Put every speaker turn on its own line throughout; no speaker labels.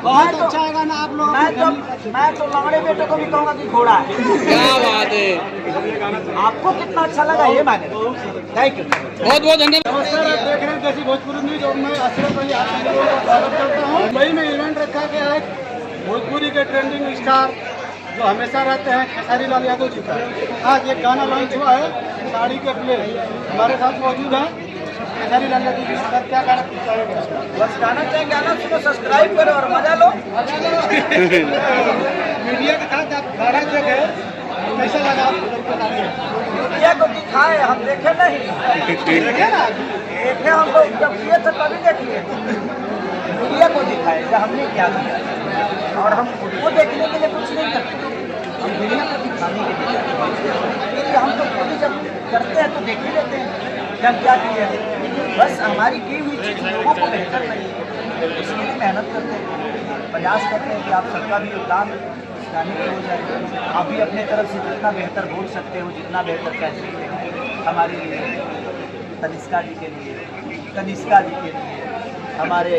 बहुत अच्छा है गाना। आप लोग मैं तो लंगड़े बेटे को भी कहूँगा कि घोड़ा है।
क्या बात है,
आपको कितना अच्छा लगा ये माने। थैंक यू,
बहुत बहुत धन्यवाद।
नमस्कार, आप देख रहे हैं देसी भोजपुरी न्यूज और मैं अशरफ अली आप लोगों का स्वागत करता हूँ। मुंबई में इवेंट रखा गया है भोजपुरी के ट्रेंडिंग स्टार जो हमेशा रहते हैं खेसारी लाल यादव जी का। आज एक गाना लॉन्च हुआ है साड़ी के प्ले। हमारे साथ मौजूद है खेसारी लाल यादव जी। सर क्या गाना चाहेंगे?
बस गाना चाहिए, गाना सुनो, सब्सक्राइब करो और मजा लो।
मीडिया के साथ आप गाना जो है कैसा लगा आपको?
मीडिया को दिखाए, हम देखे नहीं।
देखे ना,
देखे हम लोग जब किए थे तभी देखिए। मीडिया को दिखाए कि हमने क्या किया, और हम वो देखने के लिए कुछ नहीं करते, हम मीडिया को दिखाने के लिए करते हैं। क्योंकि हम तो खुद ही जब करते हैं तो देख ही लेते हैं कि हम क्या किए हैं। बस हमारी की हुई चीज़ लोगों को बेहतर नहीं है, इसके लिए मेहनत करते हैं, प्रयास करते हैं कि आप सबका भी योगदान इस गाने में हो जाए। आप भी अपने तरफ से जितना बेहतर बोल सकते हो, जितना बेहतर कह सकते हो, हमारे लिए, तनिष्का जी के लिए, कनिष्का जी के लिए, हमारे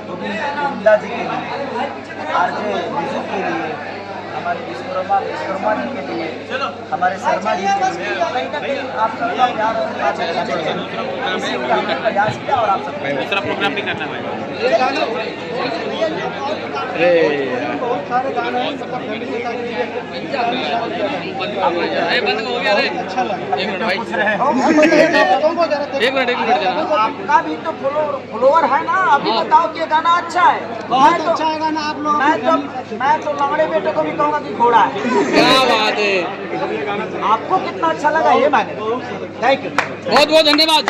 गोविंदा जी के लिए, आरजे विजू के लिए, हमारे विश्वकर्मा जी के लिए, हमारे शर्मा जी के लिए, कहीं ना कहीं आप सबका प्यार और इसीलिए हमने प्रयास किया और आप सबका
दूसरा प्रोग्राम नहीं करना भाई।
ये गाना बहुत सारे गाने हैं, मतलब फैमिली के साथ
बंद हो गया रे।
अच्छा लगा।
एक मिनट भाई,
पूछ रहे हो।
एक मिनट जरा।
आपका भी तो फॉलोवर है ना, अभी बताओ कि ये गाना अच्छा है। बहुत अच्छा है गाना। आप लोग मैं तो लंगड़े बेटे को भी कहूँगा कि घोड़ा है।
क्या बात है,
आपको कितना अच्छा लगा ये माने। थैंक यू,
बहुत बहुत धन्यवाद।